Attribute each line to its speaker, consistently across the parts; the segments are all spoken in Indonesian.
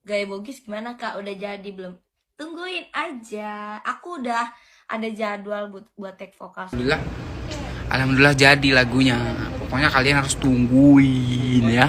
Speaker 1: Gaya Bugis gimana Kak? Udah jadi belum? Tungguin aja. Aku udah ada jadwal buat take vokal.
Speaker 2: Alhamdulillah jadi lagunya. Pokoknya kalian harus tungguin ya.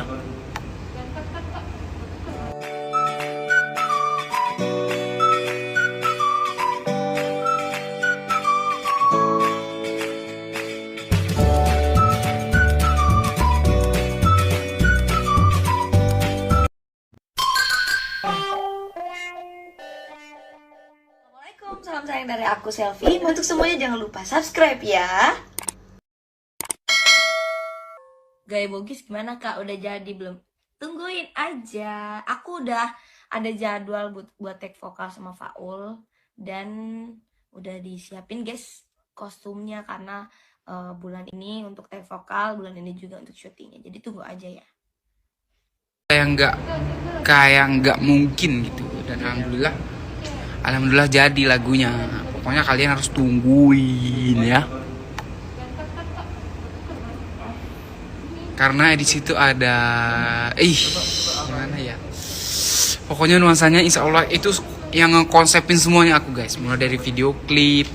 Speaker 1: Assalamualaikum, salam sayang dari aku Selfie. Untuk semuanya jangan lupa subscribe ya. Gaya Bugis gimana Kak? Udah jadi belum? Tungguin aja. Aku udah ada jadwal buat take vokal sama Faul dan udah disiapin guys kostumnya karena bulan ini untuk take vokal, bulan ini juga untuk syutingnya. Jadi tunggu aja ya.
Speaker 2: Kayak nggak mungkin gitu. Dan alhamdulillah jadi lagunya. Pokoknya kalian harus tungguin ya. Karena di situ ada gimana ya? Pokoknya nuansanya insya Allah itu yang ngekonsepin semuanya aku guys. Mulai dari video klip,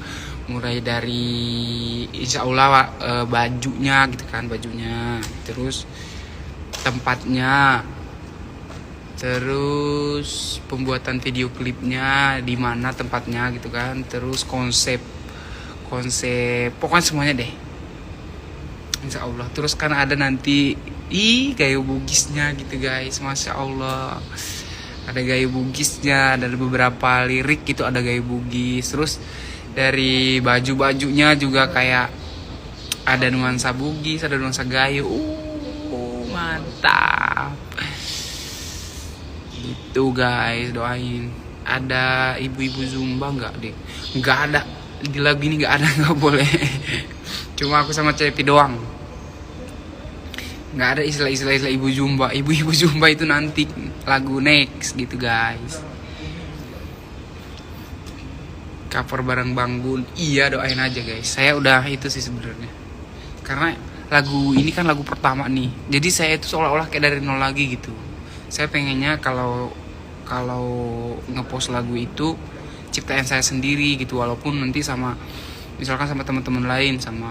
Speaker 2: mulai dari insya Allah bajunya gitu kan, bajunya. Terus tempatnya, terus pembuatan video klipnya di mana tempatnya gitu kan, terus konsep pokoknya semuanya deh insya Allah. Terus kan ada nanti gaya bugisnya gitu guys, masya Allah ada gaya bugisnya, ada beberapa lirik gitu, ada gaya bugis. Terus dari baju-bajunya juga kayak ada nuansa bugis, ada nuansa gayo. Mantap gitu guys, doain. Ada ibu-ibu zumba nggak deh? Nggak ada di lagu ini, nggak ada, nggak boleh. Cuma aku sama Cepi doang. Nggak ada istilah-istilah ibu zumba. Ibu-ibu zumba itu nanti lagu next gitu guys. Cover bareng Bang Bun. Iya, doain aja guys. Saya udah itu sih sebenarnya. Karena lagu ini kan lagu pertama nih. Jadi saya itu seolah-olah kayak dari nol lagi gitu. Saya pengennya kalau ngepost lagu itu ciptaan saya sendiri gitu, walaupun nanti sama misalkan sama teman-teman lain, sama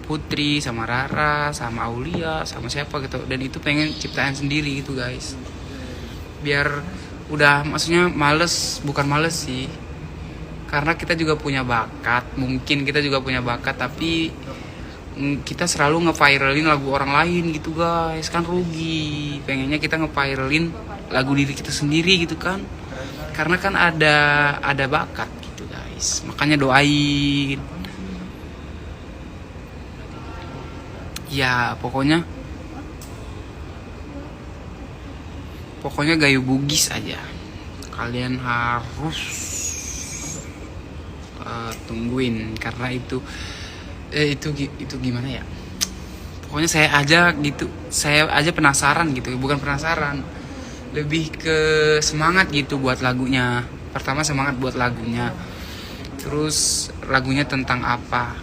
Speaker 2: Putri, sama Rara, sama Aulia, sama siapa gitu, dan itu pengen ciptaan sendiri gitu guys. Biar udah, maksudnya bukan males sih, karena kita juga punya bakat, mungkin kita juga punya bakat, tapi kita selalu nge-viralin lagu orang lain gitu guys, kan rugi. Pengennya kita nge-viralin lagu diri kita sendiri gitu kan, karena kan ada bakat gitu guys. Makanya doain ya. Pokoknya gayu bugis aja. Kalian harus tungguin, karena itu gimana ya, pokoknya saya aja penasaran gitu. Bukan penasaran, lebih ke semangat gitu buat lagunya. Pertama semangat buat lagunya, terus lagunya tentang apa?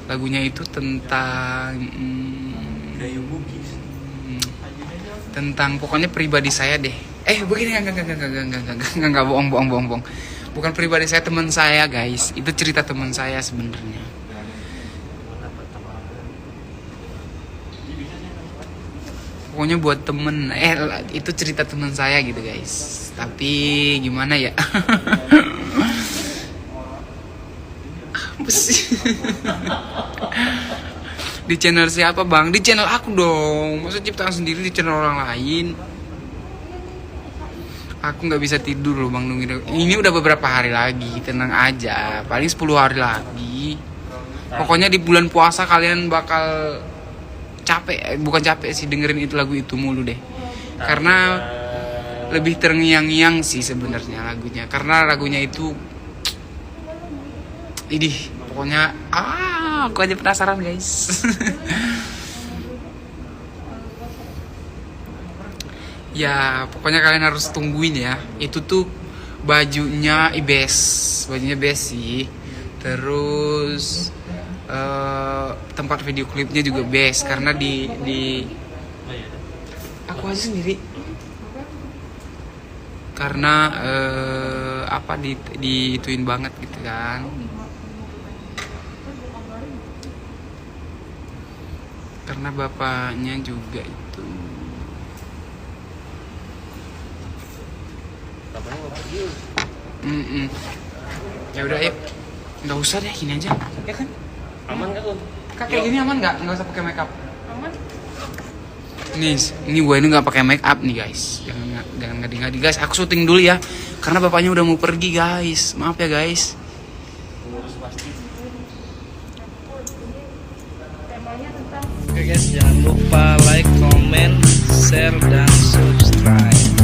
Speaker 2: Lagunya itu tentang tentang pokoknya pribadi saya deh. Begini, enggak, bohong. Bukan pribadi saya, teman saya guys. Itu cerita teman saya sebenarnya. Pokoknya buat temen, itu cerita teman saya gitu guys. Tapi gimana ya? Apa sih? Di channel siapa bang? Di channel aku dong. Masa ciptaan sendiri di channel orang lain? Aku nggak bisa tidur loh bang, nungguin. Ini udah beberapa hari lagi, tenang aja. Paling 10 hari lagi. Pokoknya di bulan puasa kalian bakal capek, bukan capek sih, dengerin itu lagu itu mulu deh. Karena lebih terngiang-ngiang sih sebenarnya lagunya. Karena lagunya itu pokoknya aku aja penasaran guys. Ya, pokoknya kalian harus tungguin ya. Itu tuh bajunya best sih. Terus tempat video klipnya juga best, karena di aku aja sendiri karena apa diituin banget gitu kan. Karena bapaknya juga itu. Ya udah yuk, nggak usah deh, gini aja ya kan.
Speaker 3: Aman nggak tuh?
Speaker 2: Kak, kayak gini aman nggak usah pakai makeup.
Speaker 1: Aman.
Speaker 2: Ini gue ini nggak pakai make up nih guys, jangan ngadi-ngadi guys. Aku syuting dulu ya, karena bapaknya udah mau pergi guys. Maaf ya guys.
Speaker 1: Temanya tentang
Speaker 3: Oke guys, jangan lupa like, comment, share, dan subscribe.